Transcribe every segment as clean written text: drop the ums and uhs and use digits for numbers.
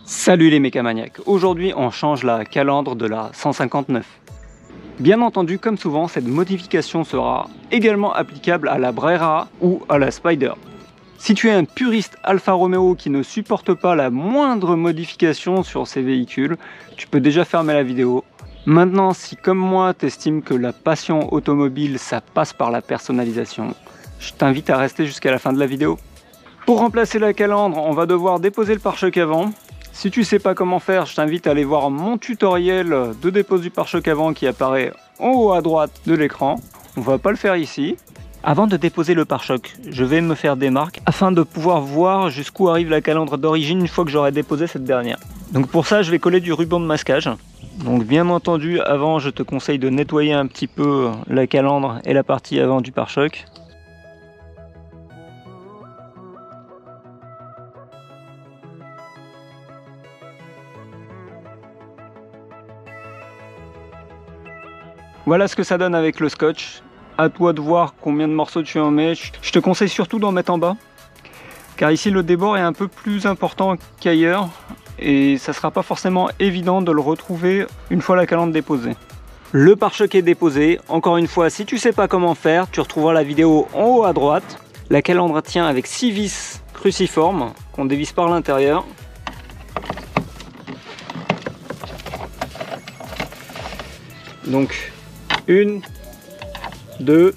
Salut les mécamaniacs, aujourd'hui on change la calandre de la 159. Bien entendu, comme souvent, cette modification sera également applicable à la Brera ou à la Spider. Si tu es un puriste Alfa Romeo qui ne supporte pas la moindre modification sur ces véhicules, tu peux déjà fermer la vidéo. Maintenant, si comme moi t'estimes que la passion automobile ça passe par la personnalisation, je t'invite à rester jusqu'à la fin de la vidéo. Pour remplacer la calandre, on va devoir déposer le pare-choc avant. Si tu sais pas comment faire, je t'invite à aller voir mon tutoriel de dépose du pare-choc avant qui apparaît en haut à droite de l'écran. On va pas le faire ici. Avant de déposer le pare-choc, je vais me faire des marques afin de pouvoir voir jusqu'où arrive la calandre d'origine une fois que j'aurai déposé cette dernière. Donc pour ça, je vais coller du ruban de masquage. Donc bien entendu, avant, je te conseille de nettoyer un petit peu la calandre et la partie avant du pare-choc. Voilà ce que ça donne avec le scotch. À toi de voir combien de morceaux tu en mets. Je te conseille surtout d'en mettre en bas, car ici le débord est un peu plus important qu'ailleurs et ça sera pas forcément évident de le retrouver une fois la calandre déposée. Le pare-choc est déposé. Encore une fois, si tu sais pas comment faire, tu retrouveras la vidéo en haut à droite. La calandre tient avec 6 vis cruciformes qu'on dévisse par l'intérieur. Donc 1, 2,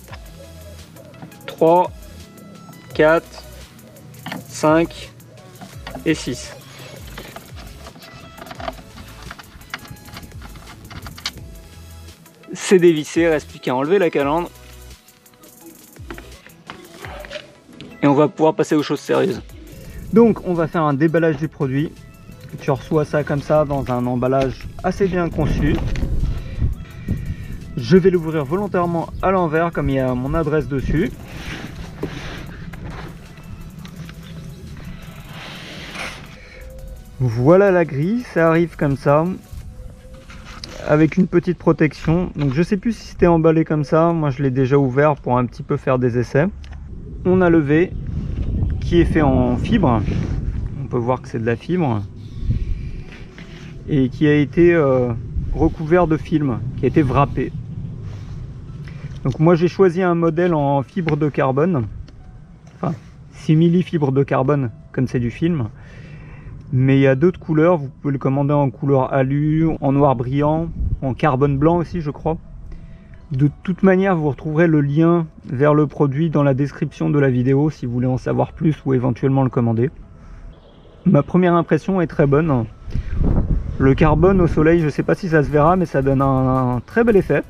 3, 4, 5 et 6. C'est dévissé, reste plus qu'à enlever la calandre. Et on va pouvoir passer aux choses sérieuses. Donc on va faire un déballage du produit. Tu reçois ça comme ça dans un emballage assez bien conçu. Je vais l'ouvrir volontairement à l'envers comme il y a mon adresse dessus. Voilà la grille, ça arrive comme ça avec une petite protection. Donc je sais plus si c'était emballé comme ça, moi je l'ai déjà ouvert pour un petit peu faire des essais. On a le V qui est fait en fibre, on peut voir que c'est de la fibre et qui a été recouvert de film, qui a été wrappé. Donc moi j'ai choisi un modèle en fibre de carbone, enfin simili fibre de carbone comme c'est du film, mais il y a d'autres couleurs, vous pouvez le commander en couleur alu, en noir brillant, en carbone blanc aussi je crois. De toute manière vous retrouverez le lien vers le produit dans la description de la vidéo si vous voulez en savoir plus ou éventuellement le commander. Ma première impression est très bonne. Le carbone au soleil, je ne sais pas si ça se verra, mais ça donne un très bel effet.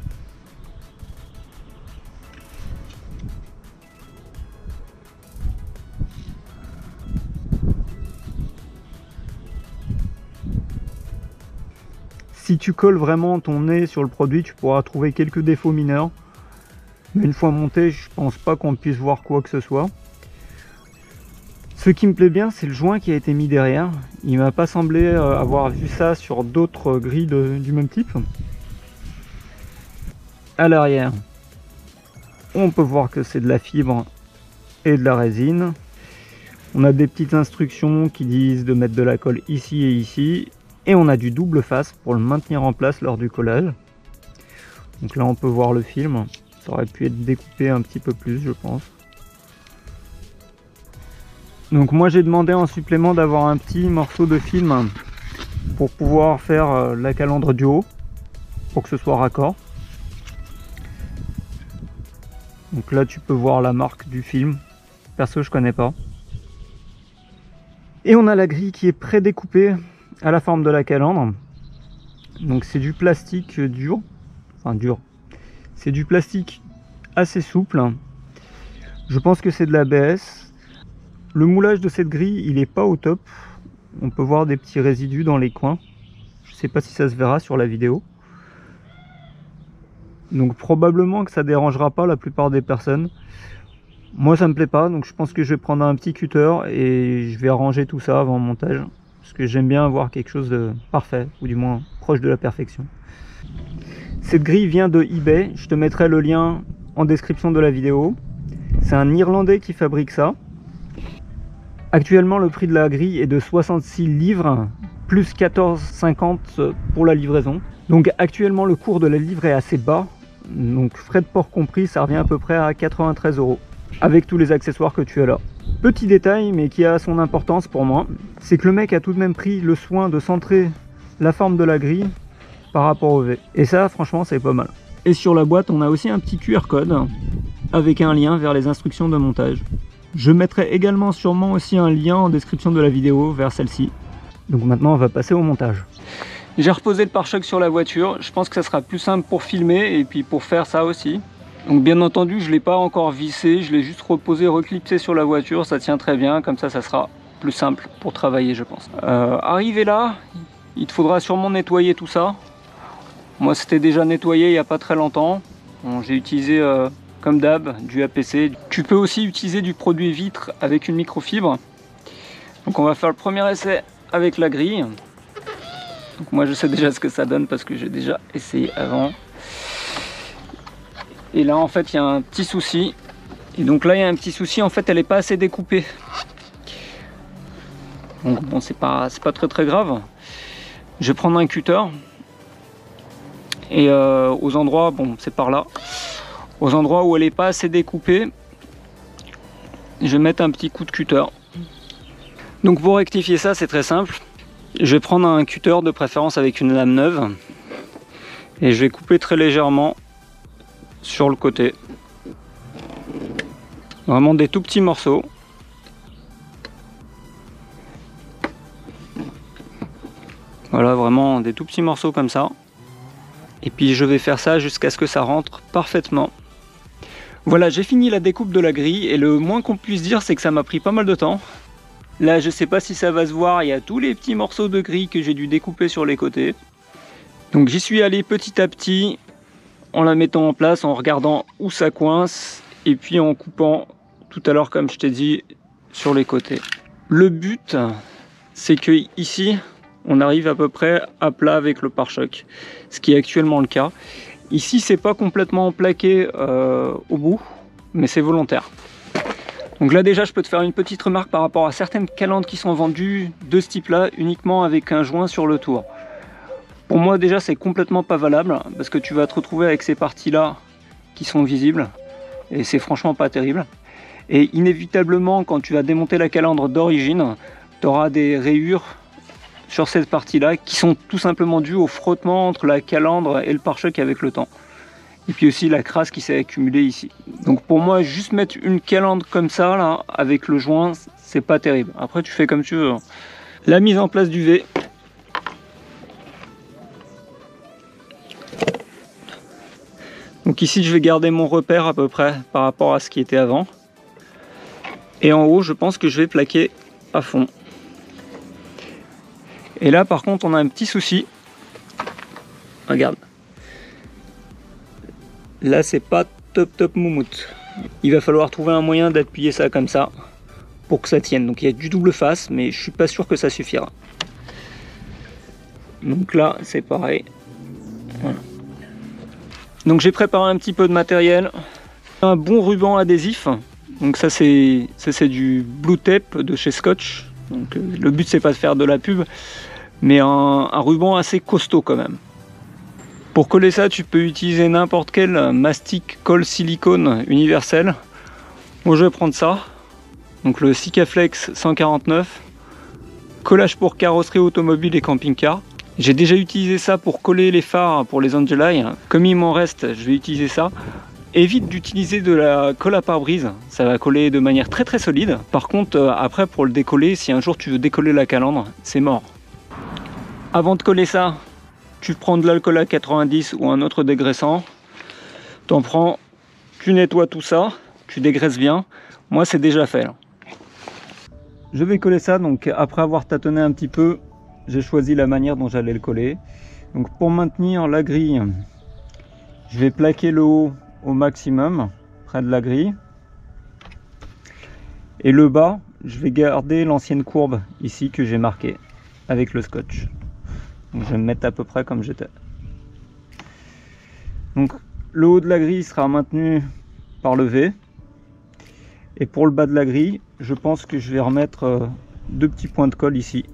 Si tu colles vraiment ton nez sur le produit, tu pourras trouver quelques défauts mineurs. Mais une fois monté, je pense pas qu'on puisse voir quoi que ce soit. Ce qui me plaît bien, c'est le joint qui a été mis derrière. Il m'a pas semblé avoir vu ça sur d'autres grilles du même type. À l'arrière, on peut voir que c'est de la fibre et de la résine. On a des petites instructions qui disent de mettre de la colle ici et ici. Et on a du double face pour le maintenir en place lors du collage. Donc là on peut voir le film. Ça aurait pu être découpé un petit peu plus je pense. Donc moi j'ai demandé en supplément d'avoir un petit morceau de film pour pouvoir faire la calandre du haut, pour que ce soit raccord. Donc là tu peux voir la marque du film. Perso je connais pas. Et on a la grille qui est pré-découpée à la forme de la calandre. Donc c'est du plastique dur, enfin dur, c'est du plastique assez souple. Je pense que c'est de l'ABS. Le moulage de cette grille il est pas au top, on peut voir des petits résidus dans les coins. Je sais pas si ça se verra sur la vidéo. Donc probablement que ça dérangera pas la plupart des personnes. Moi ça me plaît pas, donc je pense que je vais prendre un petit cutter et je vais arranger tout ça avant le montage. Parce que j'aime bien avoir quelque chose de parfait, ou du moins proche de la perfection. Cette grille vient de eBay, je te mettrai le lien en description de la vidéo. C'est un Irlandais qui fabrique ça. Actuellement le prix de la grille est de 66 livres, plus 14,50 pour la livraison. Donc actuellement le cours de la livre est assez bas, donc frais de port compris, ça revient à peu près à 93 €, avec tous les accessoires que tu as là. Petit détail, mais qui a son importance pour moi, c'est que le mec a tout de même pris le soin de centrer la forme de la grille par rapport au V. Et ça, franchement, c'est pas mal. Et sur la boîte, on a aussi un petit QR code avec un lien vers les instructions de montage. Je mettrai également sûrement aussi un lien en description de la vidéo vers celle-ci. Donc maintenant, on va passer au montage. J'ai reposé le pare-choc sur la voiture. Je pense que ça sera plus simple pour filmer et puis pour faire ça aussi. Donc bien entendu, je ne l'ai pas encore vissé, je l'ai juste reposé, reclipsé sur la voiture, ça tient très bien, comme ça sera plus simple pour travailler je pense. Arrivé là, il te faudra sûrement nettoyer tout ça. Moi c'était déjà nettoyé il n'y a pas très longtemps. Bon, j'ai utilisé comme d'hab du APC. Tu peux aussi utiliser du produit vitre avec une microfibre. Donc on va faire le premier essai avec la grille. Donc moi je sais déjà ce que ça donne parce que j'ai déjà essayé avant. Et là en fait il y a un petit souci. Et donc là il y a un petit souci, en fait elle n'est pas assez découpée. Donc bon c'est pas très grave. Je vais prendre un cutter. Et aux endroits, bon c'est par là. Aux endroits où elle n'est pas assez découpée, je vais mettre un petit coup de cutter. Donc pour rectifier ça c'est très simple. Je vais prendre un cutter de préférence avec une lame neuve. Et je vais couper très légèrement sur le côté, vraiment des tout petits morceaux. Voilà, vraiment des tout petits morceaux comme ça. Et puis je vais faire ça jusqu'à ce que ça rentre parfaitement. Voilà, j'ai fini la découpe de la grille et le moins qu'on puisse dire c'est que ça m'a pris pas mal de temps. Là je sais pas si ça va se voir, il y a tous les petits morceaux de grille que j'ai dû découper sur les côtés. Donc j'y suis allé petit à petit, en la mettant en place, en regardant où ça coince et puis en coupant tout à l'heure comme je t'ai dit sur les côtés. Le but c'est que ici on arrive à peu près à plat avec le pare-choc, ce qui est actuellement le cas. Ici c'est pas complètement plaqué au bout, mais c'est volontaire. Donc là déjà je peux te faire une petite remarque par rapport à certaines calandres qui sont vendues de ce type là, uniquement avec un joint sur le tour. Pour moi déjà c'est complètement pas valable parce que tu vas te retrouver avec ces parties là qui sont visibles et c'est franchement pas terrible. Et inévitablement quand tu vas démonter la calandre d'origine, tu auras des rayures sur cette partie là qui sont tout simplement dues au frottement entre la calandre et le pare-choc avec le temps. Et puis aussi la crasse qui s'est accumulée ici. Donc pour moi juste mettre une calandre comme ça là avec le joint c'est pas terrible. Après tu fais comme tu veux. La mise en place du V. Donc ici je vais garder mon repère à peu près par rapport à ce qui était avant. Et en haut je pense que je vais plaquer à fond. Et là par contre on a un petit souci. Regarde. Là c'est pas top moumoute. Il va falloir trouver un moyen d'appuyer ça comme ça pour que ça tienne. Donc il y a du double face mais je suis pas sûr que ça suffira. Donc là c'est pareil. Voilà. Donc j'ai préparé un petit peu de matériel, un bon ruban adhésif, donc ça c'est du Blue Tape de chez Scotch, donc le but c'est pas de faire de la pub, mais un ruban assez costaud quand même. Pour coller ça tu peux utiliser n'importe quel mastic colle silicone universel. Moi je vais prendre ça, donc le Sikaflex 149, collage pour carrosserie automobile et camping-car. J'ai déjà utilisé ça pour coller les phares pour les Angelai. Comme il m'en reste, je vais utiliser ça. Évite d'utiliser de la colle à pare-brise, ça va coller de manière très solide. Par contre, après pour le décoller, si un jour tu veux décoller la calandre, c'est mort. Avant de coller ça, tu prends de l'alcool à 90 ou un autre dégraissant. T'en prends, tu nettoies tout ça, tu dégraisses bien. Moi c'est déjà fait là. Je vais coller ça, donc après avoir tâtonné un petit peu, j'ai choisi la manière dont j'allais le coller. Donc pour maintenir la grille, Je vais plaquer le haut au maximum, près de la grille. Et le bas, je vais garder l'ancienne courbe ici que j'ai marquée avec le scotch. Donc je vais me mettre à peu près comme j'étais. Donc le haut de la grille sera maintenu par le V. Et pour le bas de la grille, je pense que je vais remettre deux petits points de colle ici.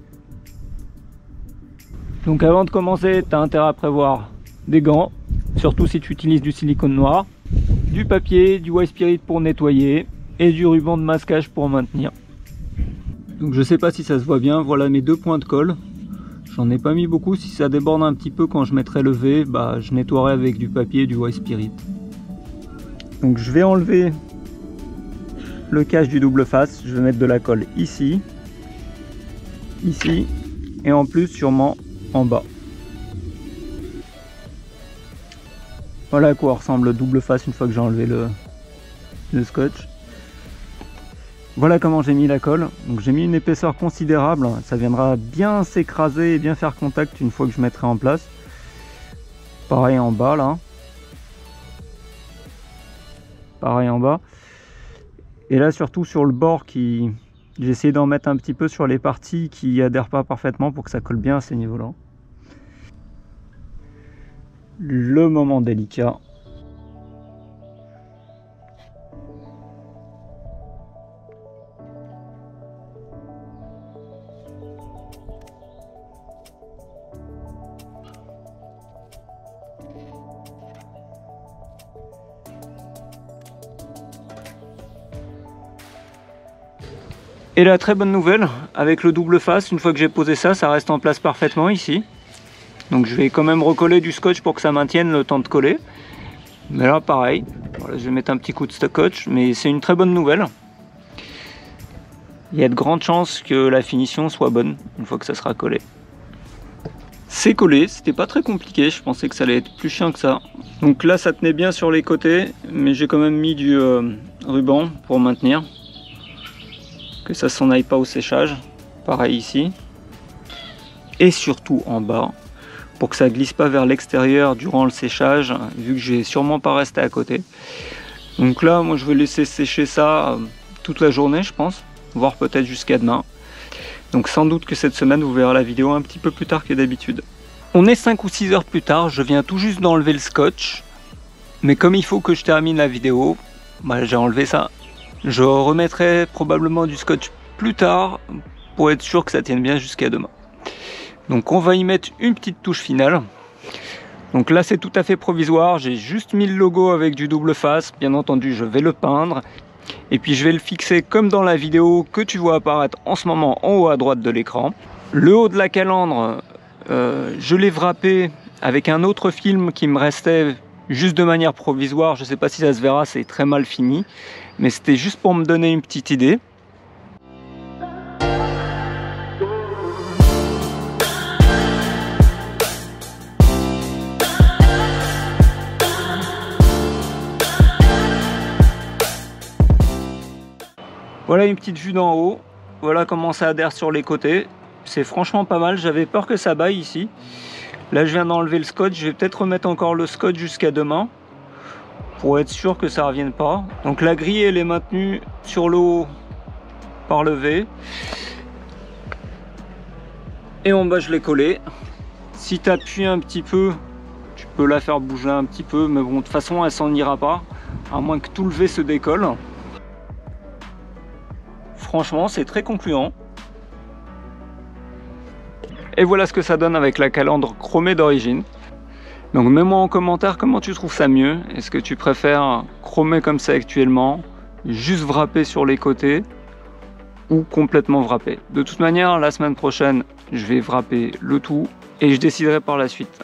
Donc avant de commencer, tu as intérêt à prévoir des gants, surtout si tu utilises du silicone noir, du papier, du white spirit pour nettoyer et du ruban de masquage pour maintenir. Donc je sais pas si ça se voit bien, voilà mes deux points de colle. J'en ai pas mis beaucoup, si ça déborde un petit peu quand je mettrai le V, bah, je nettoierai avec du papier et du white spirit. Donc je vais enlever le cache du double face, je vais mettre de la colle ici, ici et en plus sûrement en bas. Voilà à quoi ressemble le double face une fois que j'ai enlevé le scotch. Voilà comment j'ai mis la colle. Donc j'ai mis une épaisseur considérable, ça viendra bien s'écraser et bien faire contact une fois que je mettrai en place. Pareil en bas là. Pareil en bas. Et là surtout sur le bord qui... J'ai essayé d'en mettre un petit peu sur les parties qui adhèrent pas parfaitement pour que ça colle bien à ces niveaux-là. Le moment délicat. Et la très bonne nouvelle, avec le double face, une fois que j'ai posé ça, ça reste en place parfaitement ici. Donc je vais quand même recoller du scotch pour que ça maintienne le temps de coller. Mais là pareil, voilà, je vais mettre un petit coup de scotch, mais c'est une très bonne nouvelle. Il y a de grandes chances que la finition soit bonne une fois que ça sera collé. C'est collé, c'était pas très compliqué, je pensais que ça allait être plus chiant que ça. Donc là ça tenait bien sur les côtés, mais j'ai quand même mis du ruban pour maintenir. Que ça s'en aille pas au séchage, pareil ici. Et surtout en bas, pour que ça glisse pas vers l'extérieur durant le séchage, vu que je vais sûrement pas rester à côté. Donc là, moi je vais laisser sécher ça toute la journée je pense, voire peut-être jusqu'à demain. Donc sans doute que cette semaine vous verrez la vidéo un petit peu plus tard que d'habitude. On est 5 ou 6 heures plus tard, je viens tout juste d'enlever le scotch. Mais comme il faut que je termine la vidéo, bah, j'ai enlevé ça. Je remettrai probablement du scotch plus tard pour être sûr que ça tienne bien jusqu'à demain. Donc on va y mettre une petite touche finale. Donc là c'est tout à fait provisoire, j'ai juste mis le logo avec du double face. Bien entendu je vais le peindre. Et puis je vais le fixer comme dans la vidéo que tu vois apparaître en ce moment en haut à droite de l'écran. Le haut de la calandre, je l'ai wrappé avec un autre film qui me restait juste de manière provisoire. Je ne sais pas si ça se verra, c'est très mal fini. Mais c'était juste pour me donner une petite idée. Voilà une petite vue d'en haut. Voilà comment ça adhère sur les côtés. C'est franchement pas mal. J'avais peur que ça baille ici. Là je viens d'enlever le scotch. Je vais peut-être remettre encore le scotch jusqu'à demain, pour être sûr que ça ne revienne pas. Donc la grille elle est maintenue sur le haut par le V. Et en bas je l'ai collé. Si tu appuies un petit peu, tu peux la faire bouger un petit peu, mais bon de toute façon elle s'en ira pas, à moins que tout le V se décolle. Franchement c'est très concluant. Et voilà ce que ça donne avec la calandre chromée d'origine. Donc mets-moi en commentaire comment tu trouves ça mieux. Est-ce que tu préfères chromer comme ça actuellement, juste wrapper sur les côtés, ou complètement wrapper? De toute manière, la semaine prochaine, je vais wrapper le tout et je déciderai par la suite.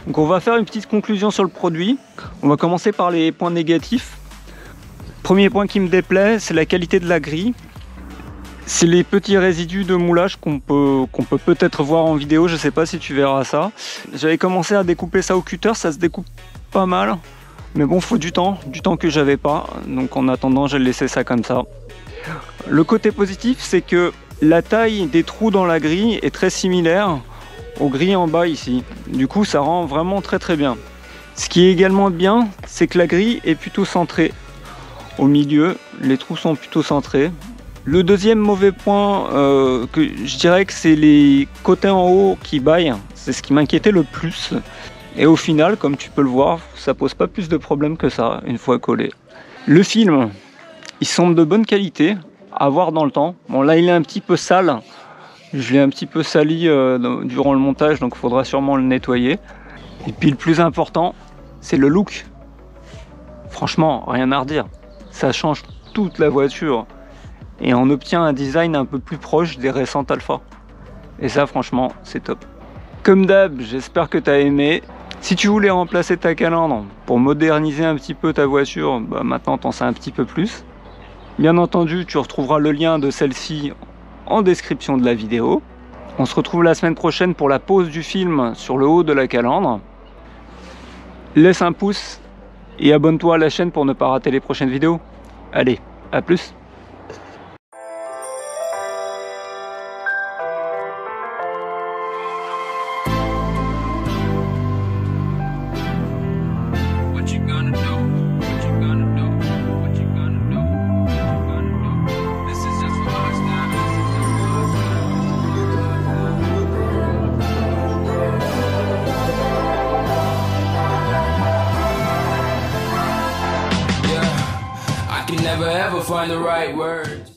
Donc on va faire une petite conclusion sur le produit. On va commencer par les points négatifs. Premier point qui me déplaît, c'est la qualité de la grille. C'est les petits résidus de moulage qu'on peut peut-être voir en vidéo, je sais pas si tu verras ça. J'avais commencé à découper ça au cutter, ça se découpe pas mal. Mais bon, faut du temps que j'avais pas. Donc en attendant, j'ai laissé ça comme ça. Le côté positif, c'est que la taille des trous dans la grille est très similaire aux grilles en bas ici. Du coup, ça rend vraiment très très bien. Ce qui est également bien, c'est que la grille est plutôt centrée. Au milieu, les trous sont plutôt centrés. Le deuxième mauvais point, que je dirais que c'est les côtés en haut qui baillent. C'est ce qui m'inquiétait le plus. Et au final, comme tu peux le voir, ça pose pas plus de problèmes que ça, une fois collé. Le film, il semble de bonne qualité, à voir dans le temps. Bon là, il est un petit peu sale. Je l'ai un petit peu sali durant le montage, donc il faudra sûrement le nettoyer. Et puis le plus important, c'est le look. Franchement, rien à redire. Ça change toute la voiture. Et on obtient un design un peu plus proche des récentes Alpha. Et ça, franchement, c'est top. Comme d'hab, j'espère que tu as aimé. Si tu voulais remplacer ta calandre pour moderniser un petit peu ta voiture, bah maintenant t'en sais un petit peu plus. Bien entendu, tu retrouveras le lien de celle-ci en description de la vidéo. On se retrouve la semaine prochaine pour la pose du film sur le haut de la calandre. Laisse un pouce et abonne-toi à la chaîne pour ne pas rater les prochaines vidéos. Allez, à plus! Never ever find the right words.